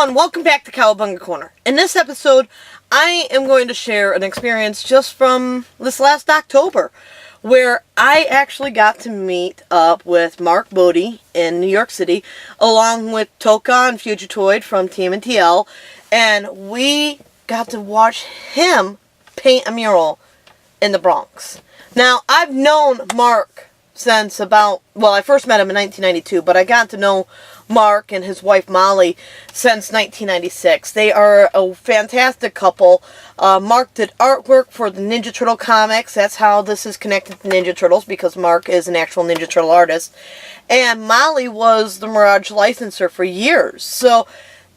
everyone, welcome back to Cowabunga Corner. In this episode, I am going to share an experience just from this last October, where I actually got to meet up with Mark Bodie in New York City, along with Tokka and Fugitoid from TMNT, and we got to watch him paint a mural in the Bronx. Now, I've known Mark since I first met him in 1992, but I got to know Mark and his wife Molly since 1996. They are a fantastic couple. Mark did artwork for the Ninja Turtle comics. That's how this is connected to Ninja Turtles, because Mark is an actual Ninja Turtle artist. And Molly was the Mirage licensor for years. So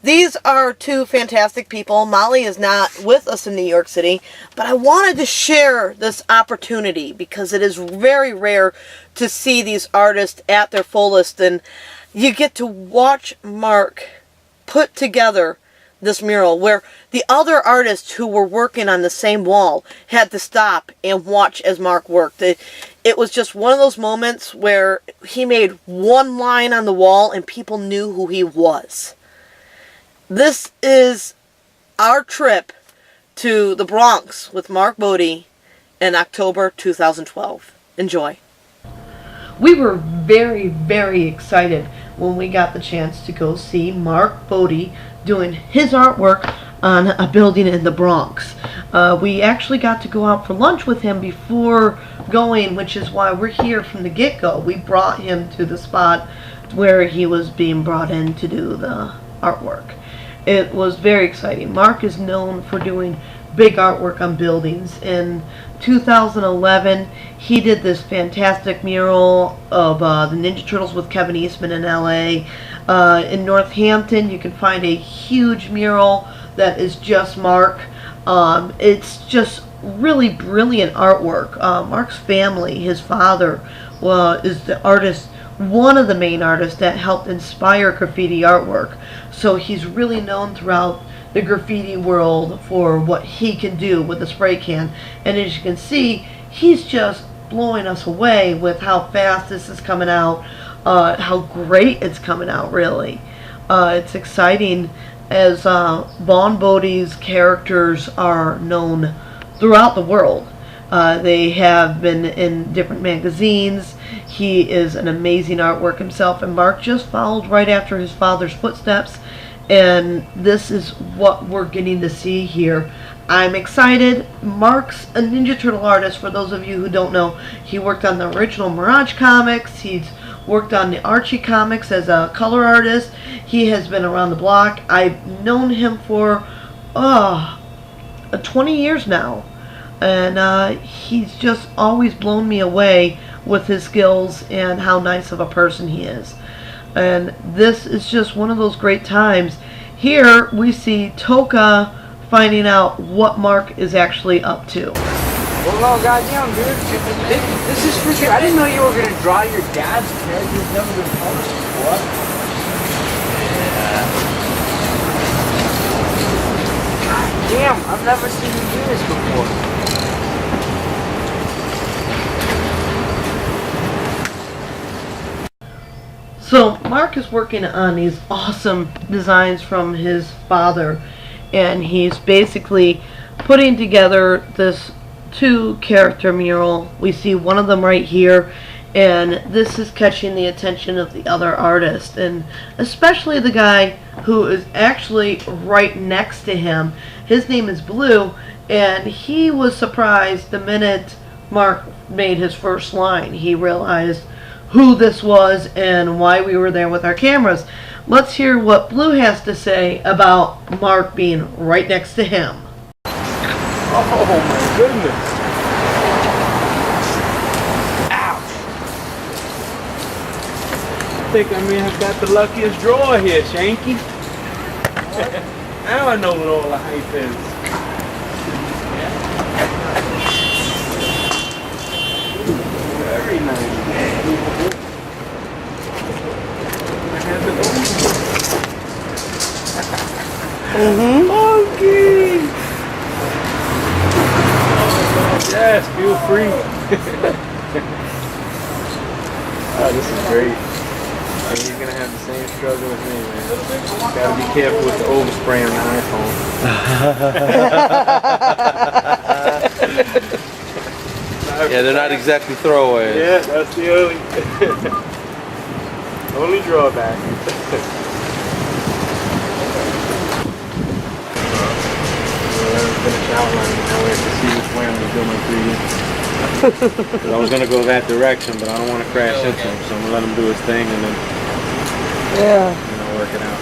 these are two fantastic people. Molly is not with us in New York City, but I wanted to share this opportunity because it is very rare to see these artists at their fullest, and you get to watch Mark put together this mural where the other artists who were working on the same wall had to stop and watch as Mark worked. It was just one of those moments where he made one line on the wall and people knew who he was. This is our trip to the Bronx with Mark Bodie in October 2012. Enjoy. We were very, very excited when we got the chance to go see Mark Bodie doing his artwork on a building in the Bronx. We actually got to go out for lunch with him before going, which is why we're here from the get-go. We brought him to the spot where he was being brought in to do the artwork. It was very exciting. Mark is known for doing big artwork on buildings. In 2011, he did this fantastic mural of the Ninja Turtles with Kevin Eastman in LA. In Northampton, you can find a huge mural that is just Mark. It's just really brilliant artwork. Mark's family, his father, is the artist, one of the main artists that helped inspire graffiti artwork. So he's really known throughout the graffiti world for what he can do with the spray can. And as you can see, he's just blowing us away with how fast this is coming out, how great it's coming out, really. It's exciting as Mark Bodie's characters are known throughout the world. They have been in different magazines. He is an amazing artwork himself, and Mark just followed right after his father's footsteps, and this is what we're getting to see here. I'm excited. Mark's a Ninja Turtle artist. For those of you who don't know, he worked on the original Mirage Comics. He's worked on the Archie Comics as a color artist. He has been around the block. I've known him for 20 years now. And he's just always blown me away with his skills and how nice of a person he is. And this is just one of those great times. Here we see Tokka finding out what Mark is actually up to. Well, goddamn, dude. This is freaking. I didn't know you were going to draw your dad's character. He's never been published before. God damn, I've never seen you do this before. So Mark is working on these awesome designs from his father, and he's basically putting together this two-character mural. We see one of them right here, and this is catching the attention of the other artist, and especially the guy who is actually right next to him. His name is Blue, and he was surprised the minute Mark made his first line. He realized who this was and why we were there with our cameras. Let's hear what Blue has to say about Mark being right next to him. Oh my goodness. Ouch. I think I may have got the luckiest drawer here, Shanky. Now I know what all the hype is. Very nice. Okay. Yes, feel free. Oh, this is great. And he's gonna have the same struggle as me, man. Gotta be careful with the overspray on the iPhone. Yeah, they're not exactly throwaways. Yeah, that's the only drawback. Finish outlining. Now we have to see which way I'm gonna do my 3D. I was gonna go that direction, but I don't want to crash into him, so I'm gonna let him do his thing and then work it out.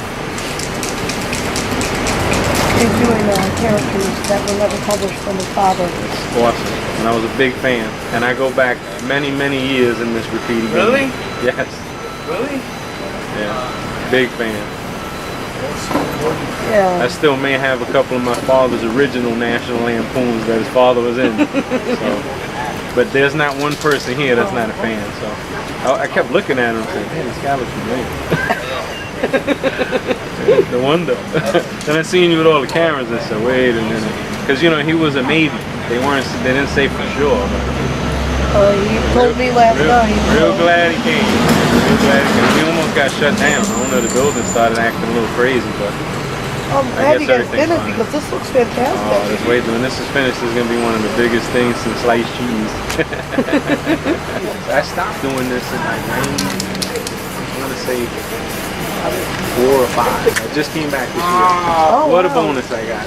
He's doing characters that were never published from his father. It's awesome, and I was a big fan. And I go back many, many years in this graffiti game. Really? Yes. Really? Yeah, big fan. Yeah. I still may have a couple of my father's original National Lampoons that his father was in. So, but there's not one person here that's not a fan. So I kept looking at him and saying, "Man, this guy looks familiar." The one though. Then I seen you with all the cameras and said, "Wait a minute," because you know he was a maybe. They didn't say for sure. He told me last night. Real glad he came. Real glad he came. We almost got shut down. I don't know, the building started acting a little crazy, but I'm glad you guys did it because this looks fantastic. oh, just wait. When this is finished, it's gonna be one of the biggest things since sliced cheese. I stopped doing this in like 90. I want to say 4 or 5. I just came back this year. Oh, What a wow. bonus I got.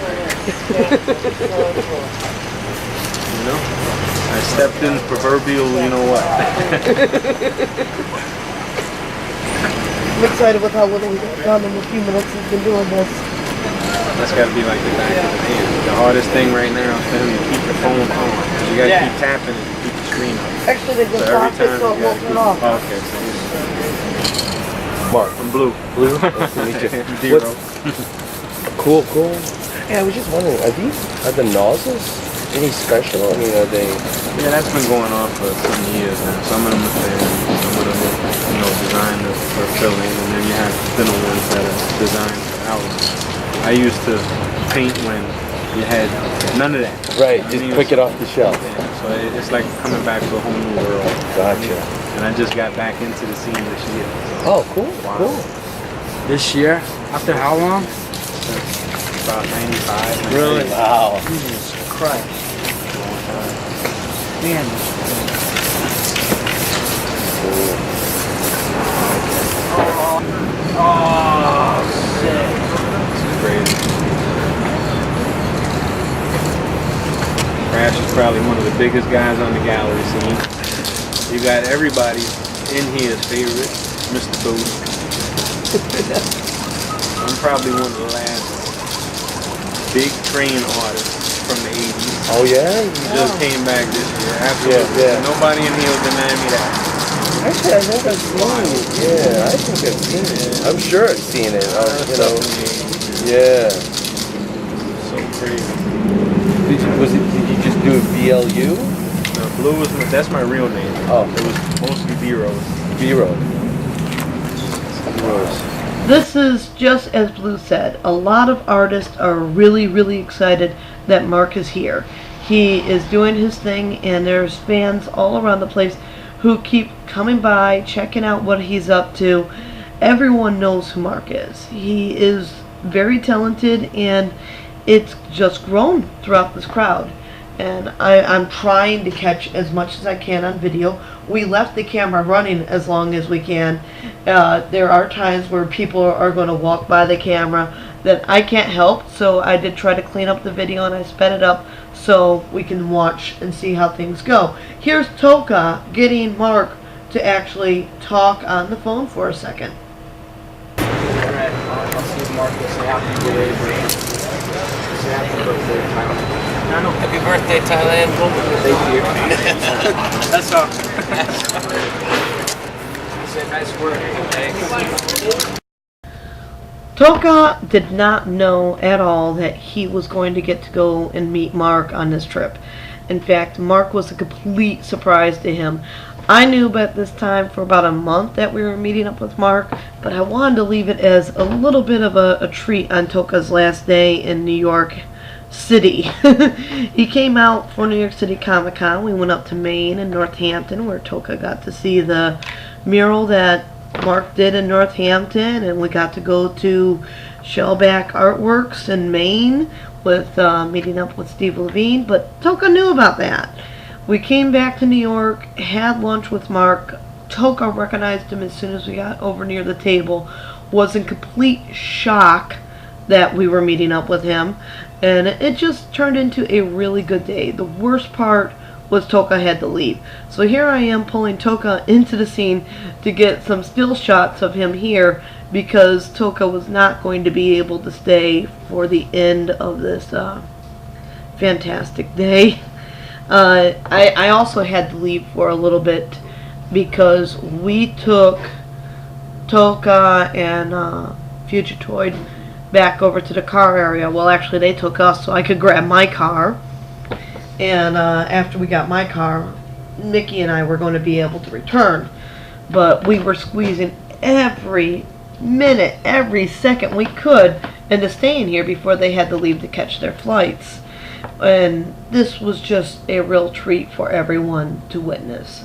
You know, I stepped in proverbial, you know what. I'm excited with how little we got done in the few minutes he's been doing this. That's got to be like the back of the hand. The hardest thing right now is for him to keep the phone on. You got to keep tapping it to keep the screen up. Actually, they just So every locked it time so it you won't gotta turn off. keep- oh, okay, so Mark. I'm blue. Blue? Nice to meet you. Zero. Cool, cool. Yeah, I was just wondering, are the nozzles any special? I mean, are they... Yeah, that's been going on for some years now. Some of them are thin, some of them are, designed for filling, and then you have thinner ones that are designed for outlets. I used to paint when you had none of that. Right, just pick it off the shelf. Yeah, so it's like coming back to a whole new world. Gotcha. And I just got back into the scene this year. Oh, cool, Wow. cool. This year? After how long? Since about 95. Really? Wow. Jesus Christ. Man. Oh, sick. This is crazy. Crash is probably one of the biggest guys on the gallery scene. You got everybody in here's favorite, Mr. Bode. I'm probably one of the last big train artists from the 80s. Oh, yeah? He just came back this year. Absolutely. Yeah. Nobody in here will deny me that. Actually, I think I've seen it. Yeah, I think I've seen it. I'm sure I've seen it. Yeah. So crazy. Did you just do a BLU? No, Blue is that's my real name. Oh. It was mostly B-Rose. B-Rose. This is just as Blue said. A lot of artists are really, really excited that Mark is here. He is doing his thing, and there's fans all around the place who keep coming by, checking out what he's up to. Everyone knows who Mark is. He is very talented, and it's just grown throughout this crowd. And I'm trying to catch as much as I can on video. We left the camera running as long as we can. There are times where people are going to walk by the camera that I can't help, so I did try to clean up the video and I sped it up so we can watch and see how things go. Here's Tokka getting Mark to actually talk on the phone for a second. Alright, I'll see if Mark will say happy birthday. Say happy birthday, Thailand. Happy birthday, Thailand. Thank you. That's all. Say nice work. Thanks. Tokka did not know at all that he was going to get to go and meet Mark on this trip. In fact, Mark was a complete surprise to him. I knew at this time for about a month that we were meeting up with Mark, but I wanted to leave it as a little bit of a treat on Tokka's last day in New York City. He came out for New York City Comic Con. We went up to Maine and Northampton where Tokka got to see the mural that Mark did in Northampton, and we got to go to Shellback Artworks in Maine with meeting up with Steve Levine, but Tokka knew about that. We came back to New York, had lunch with Mark. Tokka recognized him as soon as we got over near the table, was in complete shock that we were meeting up with him, and it just turned into a really good day. The worst part was Tokka had to leave. So here I am pulling Tokka into the scene to get some still shots of him here, because Tokka was not going to be able to stay for the end of this fantastic day. I also had to leave for a little bit because we took Tokka and Fugitoid back over to the car area. Well, actually they took us so I could grab my car, and after we got my car, Miki and I were going to be able to return, but we were squeezing every minute, every second we could into staying here before they had to leave to catch their flights. And this was just a real treat for everyone to witness.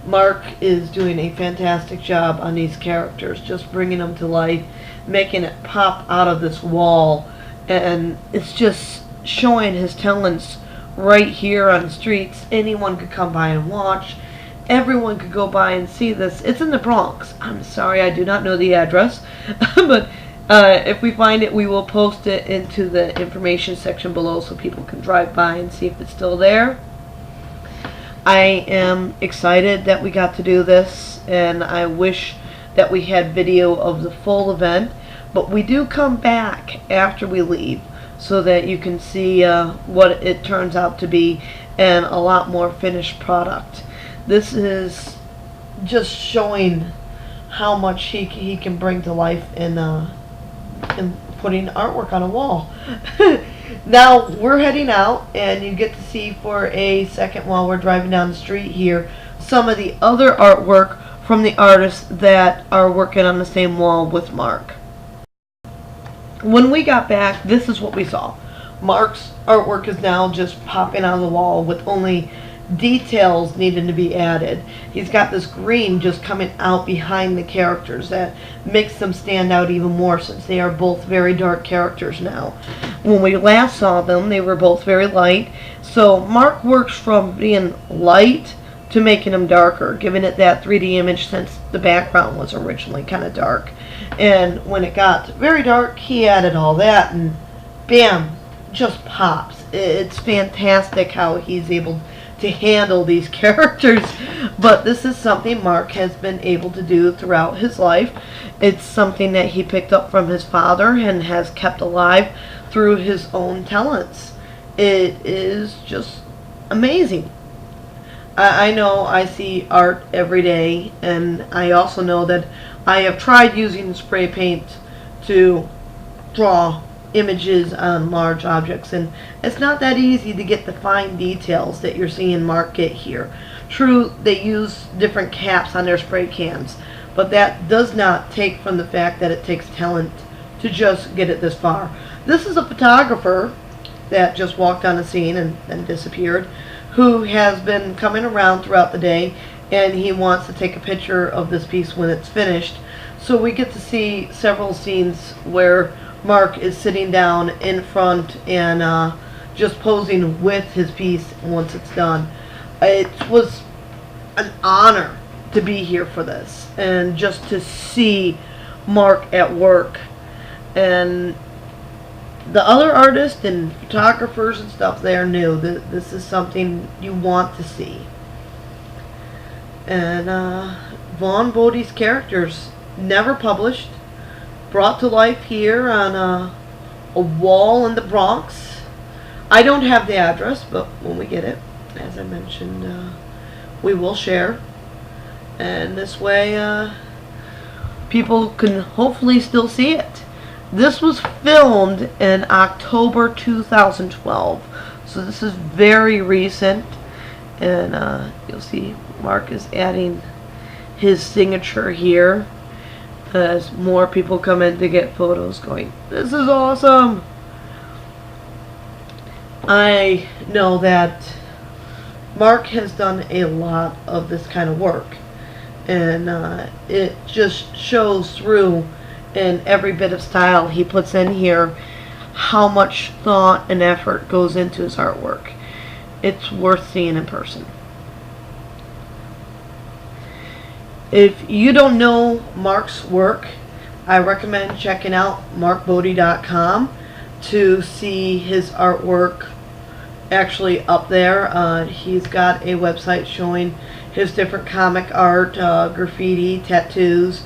Mark is doing a fantastic job on these characters, just bringing them to life, making it pop out of this wall, and it's just showing his talents right here on the streets. Anyone could come by and watch. Everyone could go by and see this. It's in the Bronx. I'm sorry, I do not know the address, but if we find it, we will post it into the information section below so people can drive by and see if it's still there. I am excited that we got to do this, and I wish that we had video of the full event, but we do come back after we leave so that you can see what it turns out to be and a lot more finished product. This is just showing how much he can bring to life in putting artwork on a wall. Now we're heading out, and you get to see for a second while we're driving down the street here some of the other artwork from the artists that are working on the same wall with Mark. When we got back, this is what we saw. Mark's artwork is now just popping on the wall with only details needing to be added. He's got this green just coming out behind the characters that makes them stand out even more, since they are both very dark characters now. When we last saw them, they were both very light, so Mark works from being light to making them darker, giving it that 3D image since the background was originally kind of dark. And when it got very dark, he added all that, and bam, just pops. It's fantastic how he's able to handle these characters, but this is something Mark has been able to do throughout his life. It's something that he picked up from his father and has kept alive through his own talents. It is just amazing. I know I see art every day, and I also know that I have tried using spray paint to draw images on large objects, and it's not that easy to get the fine details that you're seeing Mark get here. True, they use different caps on their spray cans, but that does not take from the fact that it takes talent to just get it this far. This is a photographer that just walked on the scene and then disappeared, who has been coming around throughout the day, and he wants to take a picture of this piece when it's finished. So we get to see several scenes where Mark is sitting down in front and just posing with his piece once it's done. It was an honor to be here for this, and just to see Mark at work. And the other artists and photographers and stuff there knew that this is something you want to see. And Mark Bode's characters, never published, brought to life here on a wall in the Bronx. I don't have the address, but when we get it, as I mentioned, we will share. And this way, people can hopefully still see it. This was filmed in October 2012, so this is very recent. And you'll see Mark is adding his signature here as more people come in to get photos going. This is awesome! I know that Mark has done a lot of this kind of work, and it just shows through in every bit of style he puts in here how much thought and effort goes into his artwork. It's worth seeing in person. If you don't know Mark's work, I recommend checking out markbodie.com to see his artwork actually up there. He's got a website showing his different comic art, graffiti, tattoos,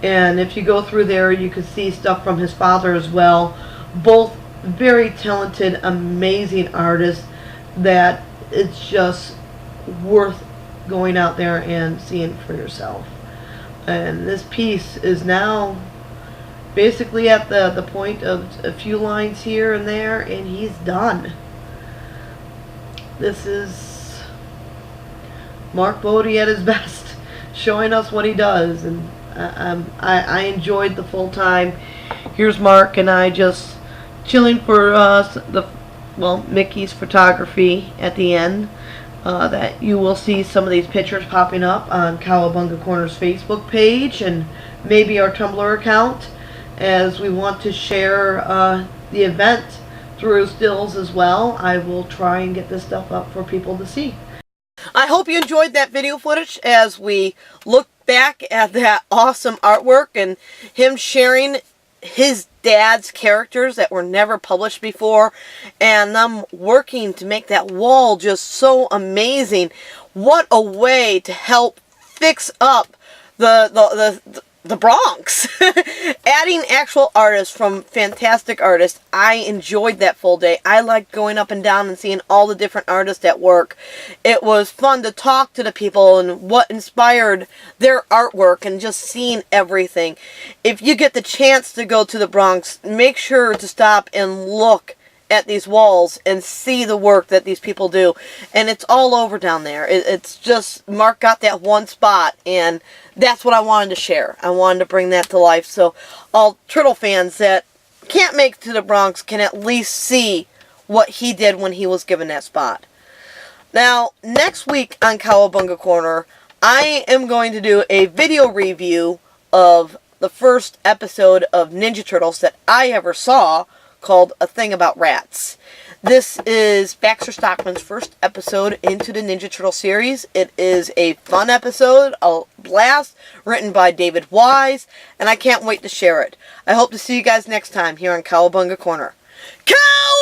and if you go through there you can see stuff from his father as well. Both very talented, amazing artists that it's just worth going out there and seeing for yourself. And this piece is now basically at the point of a few lines here and there, and he's done. This is Mark Bodie at his best, showing us what he does, and I enjoyed the full time. Here's Mark and I just chilling for Mickey's photography at the end. That you will see some of these pictures popping up on Cowabunga Corner's Facebook page and maybe our Tumblr account, as we want to share the event through stills as well. I will try and get this stuff up for people to see. I hope you enjoyed that video footage as we look back at that awesome artwork and him sharing his dad's characters that were never published before, and them working to make that wall just so amazing. What a way to help fix up the Bronx. Adding actual artists from fantastic artists. I enjoyed that full day. I liked going up and down and seeing all the different artists at work. It was fun to talk to the people and what inspired their artwork and just seeing everything. If you get the chance to go to the Bronx, make sure to stop and look at these walls and see the work that these people do. And it's all over down there. It's just, Mark got that one spot, and that's what I wanted to share. I wanted to bring that to life so all Turtle fans that can't make it to the Bronx can at least see what he did when he was given that spot. Now, next week on Cowabunga Corner, I am going to do a video review of the first episode of Ninja Turtles that I ever saw, called A Thing About Rats. This is Baxter Stockman's first episode into the Ninja Turtle series. It is a fun episode, a blast, written by David Wise, and I can't wait to share it. I hope to see you guys next time here on Cowabunga Corner. Cow!